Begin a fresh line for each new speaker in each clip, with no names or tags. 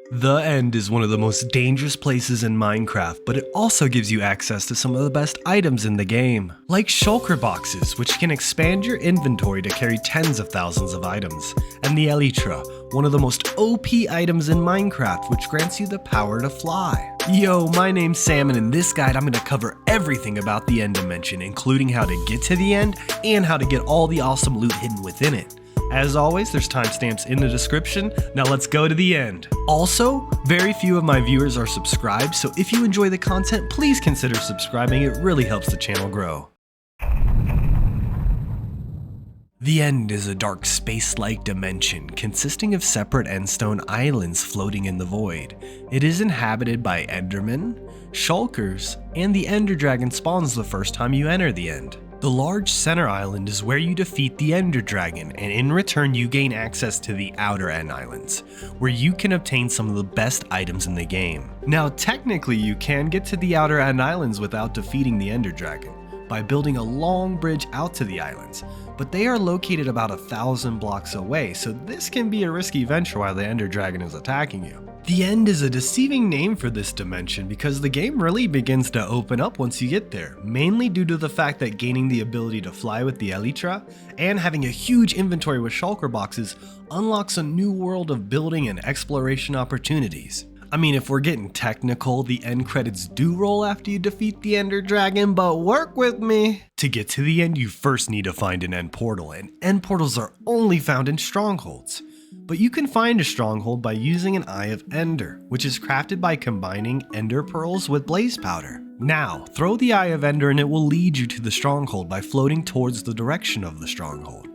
The End is one of the most dangerous places in Minecraft, but it also gives you access to some of the best items in the game. Like Shulker Boxes, which can expand your inventory to carry tens of thousands of items, and the Elytra, one of the most OP items in Minecraft, which grants you the power to fly. Yo, my name's Sam, and in this guide I'm going to cover everything about the End Dimension, including how to get to the end, and how to get all the awesome loot hidden within it. As always, there's timestamps in the description. Now let's go to the end. Also, very few of my viewers are subscribed, so if you enjoy the content, please consider subscribing. It really helps the channel grow. The End is a dark space-like dimension consisting of separate endstone islands floating in the void. It is inhabited by Endermen, Shulkers, and the Ender Dragon spawns the first time you enter the End. The large center island is where you defeat the Ender Dragon, and in return you gain access to the outer end islands, where you can obtain some of the best items in the game. Now technically you can get to the outer end islands without defeating the Ender Dragon, by building a long bridge out to the islands, but they are located about 1,000 blocks away, so this can be a risky venture while the Ender Dragon is attacking you. The End is a deceiving name for this dimension because the game really begins to open up once you get there, mainly due to the fact that gaining the ability to fly with the Elytra and having a huge inventory with Shulker Boxes unlocks a new world of building and exploration opportunities. I mean, if we're getting technical, the end credits do roll after you defeat the Ender Dragon, but work with me! To get to the end, you first need to find an end portal, and end portals are only found in strongholds. But you can find a stronghold by using an Eye of Ender, which is crafted by combining Ender Pearls with Blaze Powder. Now, throw the Eye of Ender and it will lead you to the stronghold by floating towards the direction of the stronghold.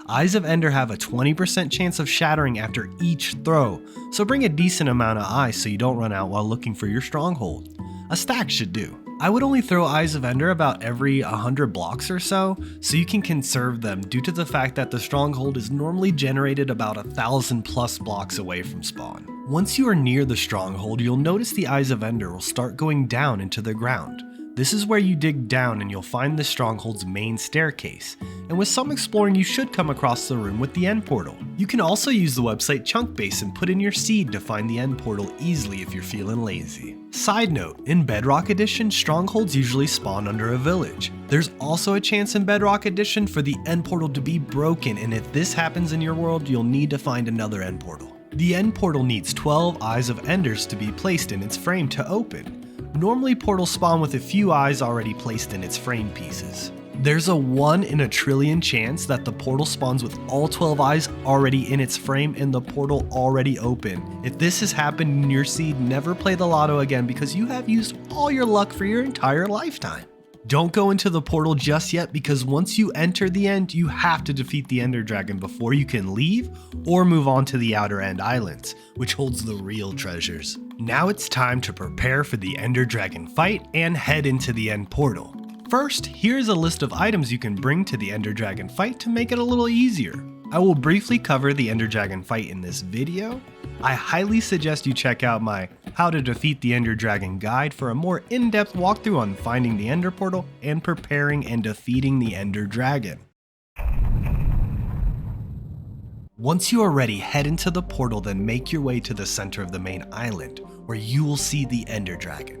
Eyes of Ender have a 20% chance of shattering after each throw, so bring a decent amount of eyes so you don't run out while looking for your stronghold. A stack should do. I would only throw Eyes of Ender about every 100 blocks or so you can conserve them due to the fact that the stronghold is normally generated about 1,000 plus blocks away from spawn. Once you are near the stronghold, you'll notice the Eyes of Ender will start going down into the ground. This is where you dig down and you'll find the stronghold's main staircase, and with some exploring you should come across the room with the end portal. You can also use the website Chunkbase and put in your seed to find the end portal easily if you're feeling lazy. Side note, in Bedrock Edition, strongholds usually spawn under a village. There's also a chance in Bedrock Edition for the end portal to be broken, and if this happens in your world, you'll need to find another end portal. The end portal needs 12 Eyes of Enders to be placed in its frame to open. Normally portals spawn with a few eyes already placed in its frame pieces. There's a 1 in a trillion chance that the portal spawns with all 12 eyes already in its frame and the portal already open. If this has happened in your seed, never play the lotto again because you have used all your luck for your entire lifetime. Don't go into the portal just yet because once you enter the end, you have to defeat the Ender Dragon before you can leave or move on to the outer end islands, which holds the real treasures. Now it's time to prepare for the Ender Dragon fight and head into the end portal. First, here's a list of items you can bring to the Ender Dragon fight to make it a little easier. I will briefly cover the Ender Dragon fight in this video. I highly suggest you check out my How to Defeat the Ender Dragon guide for a more in-depth walkthrough on finding the Ender Portal and preparing and defeating the Ender Dragon. Once you are ready, head into the portal, then make your way to the center of the main island, where you will see the Ender Dragon.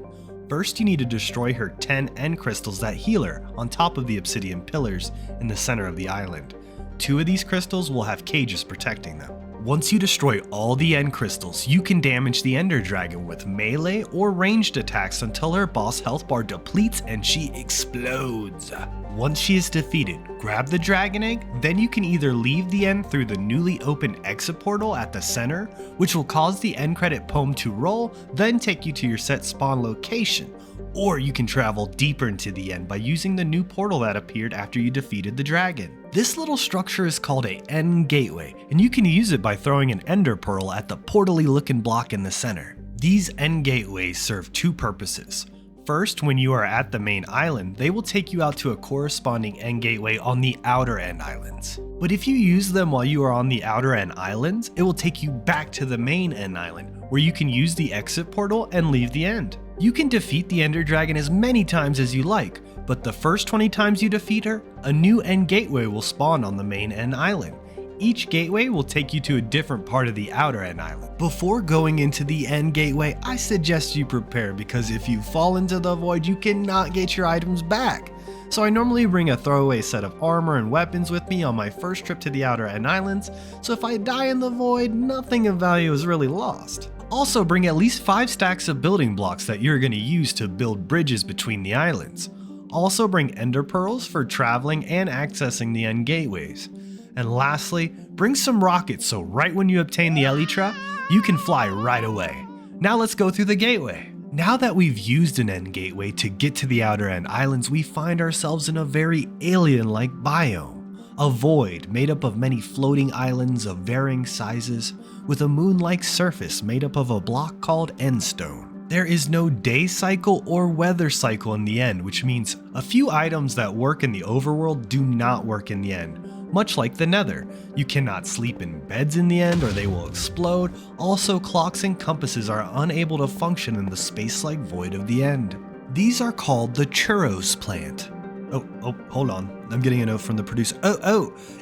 First, you need to destroy her 10 end crystals that heal her on top of the obsidian pillars in the center of the island. 2 of these crystals will have cages protecting them. Once you destroy all the end crystals, you can damage the Ender Dragon with melee or ranged attacks until her boss health bar depletes and she explodes. Once she is defeated, grab the dragon egg, then you can either leave the end through the newly opened exit portal at the center, which will cause the end credit poem to roll, then take you to your set spawn location. Or you can travel deeper into the end by using the new portal that appeared after you defeated the dragon. This little structure is called a end gateway, and you can use it by throwing an ender pearl at the portally looking block in the center. These end gateways serve 2 purposes. First, when you are at the main island, they will take you out to a corresponding end gateway on the outer end islands. But if you use them while you are on the outer end islands, it will take you back to the main end island, where you can use the exit portal and leave the end. You can defeat the Ender Dragon as many times as you like, but the first 20 times you defeat her, a new end gateway will spawn on the main end island. each gateway will take you to a different part of the outer end island. Before going into the end gateway, I suggest you prepare because if you fall into the void, you cannot get your items back. So I normally bring a throwaway set of armor and weapons with me on my first trip to the outer end islands, so if I die in the void, nothing of value is really lost. Also bring at least 5 stacks of building blocks that you're going to use to build bridges between the islands. Also bring ender pearls for traveling and accessing the end gateways. And lastly, bring some rockets so right when you obtain the Elytra, you can fly right away. Now let's go through the gateway. Now that we've used an end gateway to get to the outer end islands, we find ourselves in a very alien-like biome. A void made up of many floating islands of varying sizes with a moon-like surface made up of a block called endstone. There is no day cycle or weather cycle in the end, which means a few items that work in the overworld do not work in the end. Much like the nether, you cannot sleep in beds in the end or they will explode. Also, clocks and compasses are unable to function in the space-like void of the end. These are called the churros plant. Oh, hold on. I'm getting a note from the producer.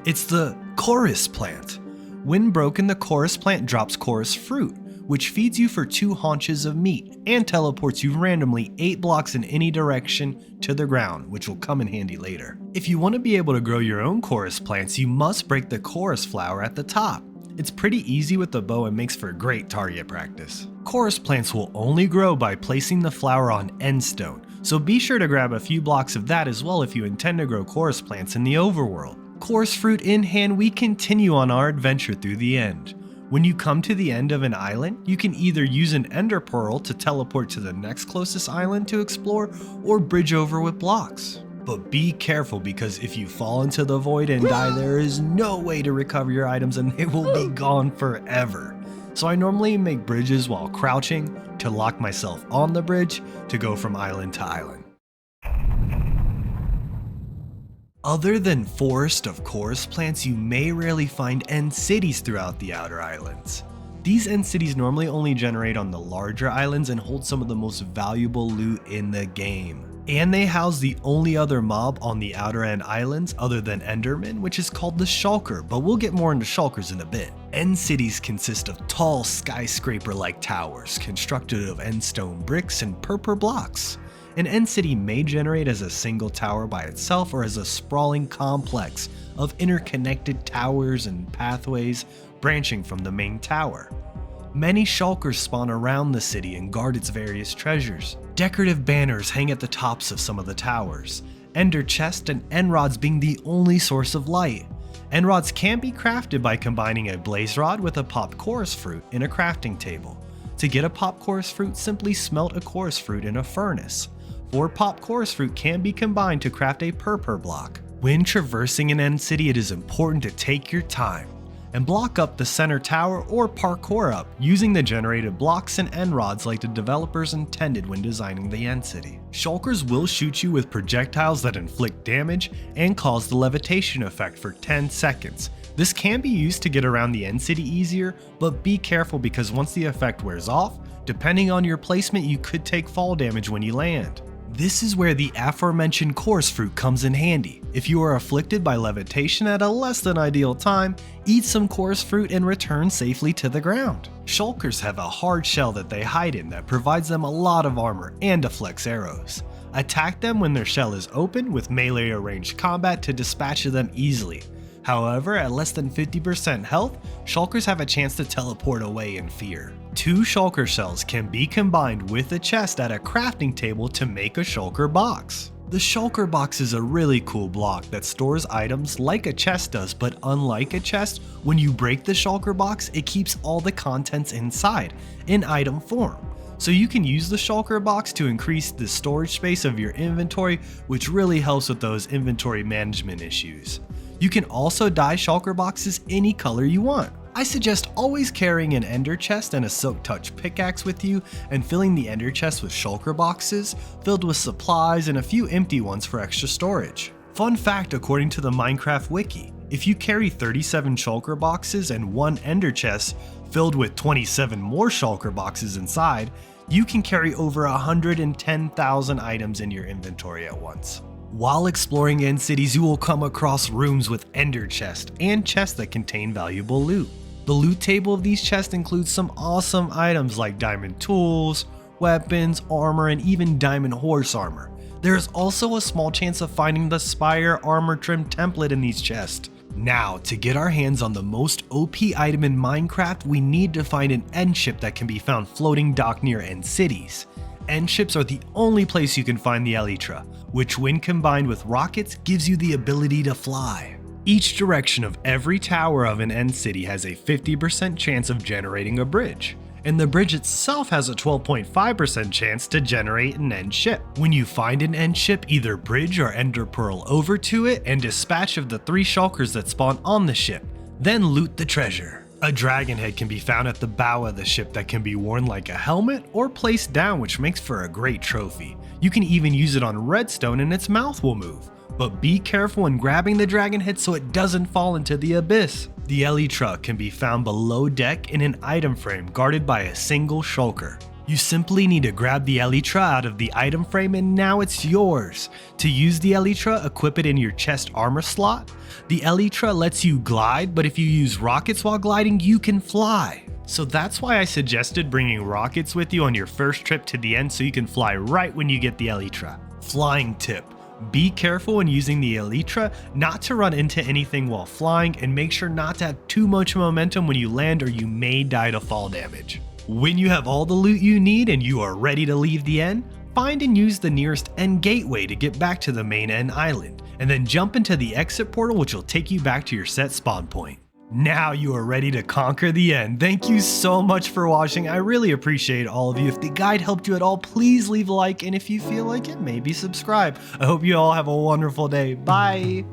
It's the chorus plant. When broken, the chorus plant drops chorus fruit, which feeds you for 2 haunches of meat and teleports you randomly 8 blocks in any direction to the ground, which will come in handy later. If you want to be able to grow your own chorus plants, you must break the chorus flower at the top. It's pretty easy with the bow and makes for great target practice. Chorus plants will only grow by placing the flower on endstone, so be sure to grab a few blocks of that as well if you intend to grow chorus plants in the overworld. Chorus fruit in hand, we continue on our adventure through the end. When you come to the end of an island, you can either use an ender pearl to teleport to the next closest island to explore or bridge over with blocks. But be careful because if you fall into the void and die, there is no way to recover your items and they will be gone forever. So I normally make bridges while crouching to lock myself on the bridge to go from island to island. Other than forest of chorus plants, you may rarely find end cities throughout the outer islands. These end cities normally only generate on the larger islands and hold some of the most valuable loot in the game. And they house the only other mob on the outer end islands other than Enderman, which is called the Shulker, but we'll get more into Shulkers in a bit. End cities consist of tall skyscraper-like towers constructed of endstone bricks and purpur blocks. An end city may generate as a single tower by itself or as a sprawling complex of interconnected towers and pathways branching from the main tower. Many shulkers spawn around the city and guard its various treasures. Decorative banners hang at the tops of some of the towers, ender chests and end rods being the only source of light. End rods can be crafted by combining a blaze rod with a popped chorus fruit in a crafting table. To get a popped chorus fruit, simply smelt a chorus fruit in a furnace. 4 popped chorus fruit can be combined to craft a purpur block. When traversing an end city, it is important to take your time and block up the center tower or parkour up using the generated blocks and end rods like the developers intended when designing the end city. Shulkers will shoot you with projectiles that inflict damage and cause the levitation effect for 10 seconds. This can be used to get around the end city easier, but be careful because once the effect wears off, depending on your placement, you could take fall damage when you land. This is where the aforementioned chorus fruit comes in handy. If you are afflicted by levitation at a less than ideal time, eat some chorus fruit and return safely to the ground. Shulkers have a hard shell that they hide in that provides them a lot of armor and deflects arrows. Attack them when their shell is open with melee or ranged combat to dispatch them easily. However, at less than 50% health, Shulkers have a chance to teleport away in fear. 2 Shulker shells can be combined with a chest at a crafting table to make a Shulker Box. The Shulker Box is a really cool block that stores items like a chest does, but unlike a chest, when you break the Shulker Box, it keeps all the contents inside, in item form. So you can use the Shulker Box to increase the storage space of your inventory, which really helps with those inventory management issues. You can also dye Shulker Boxes any color you want. I suggest always carrying an ender chest and a silk touch pickaxe with you and filling the ender chest with Shulker Boxes, filled with supplies and a few empty ones for extra storage. Fun fact according to the Minecraft Wiki, if you carry 37 Shulker Boxes and 1 ender chest filled with 27 more Shulker Boxes inside, you can carry over 110,000 items in your inventory at once. While exploring end cities, you will come across rooms with ender chests and chests that contain valuable loot. The loot table of these chests includes some awesome items like diamond tools, weapons, armor, and even diamond horse armor. There is also a small chance of finding the Spire Armor Trim Template in these chests. Now, to get our hands on the most OP item in Minecraft, we need to find an end ship that can be found floating dock near end cities. End ships are the only place you can find the Elytra, which when combined with rockets gives you the ability to fly. Each direction of every tower of an end city has a 50% chance of generating a bridge, and the bridge itself has a 12.5% chance to generate an end ship. When you find an end ship, either bridge or ender pearl over to it and dispatch of the 3 shulkers that spawn on the ship, then loot the treasure. A dragon head can be found at the bow of the ship that can be worn like a helmet or placed down, which makes for a great trophy. You can even use it on redstone and its mouth will move. But be careful when grabbing the dragon head so it doesn't fall into the abyss. The Elytra can be found below deck in an item frame guarded by a single shulker. You simply need to grab the Elytra out of the item frame and now it's yours. To use the Elytra, equip it in your chest armor slot. The Elytra lets you glide, but if you use rockets while gliding, you can fly. So that's why I suggested bringing rockets with you on your first trip to the end so you can fly right when you get the Elytra. Flying tip. Be careful when using the Elytra not to run into anything while flying, and make sure not to have too much momentum when you land or you may die to fall damage. When you have all the loot you need and you are ready to leave the end, find and use the nearest end gateway to get back to the main end island, and then jump into the exit portal which will take you back to your set spawn point. Now you are ready to conquer the end. Thank you so much for watching. I really appreciate all of you. If the guide helped you at all, please leave a like, and if you feel like it, maybe subscribe. I hope you all have a wonderful day. Bye!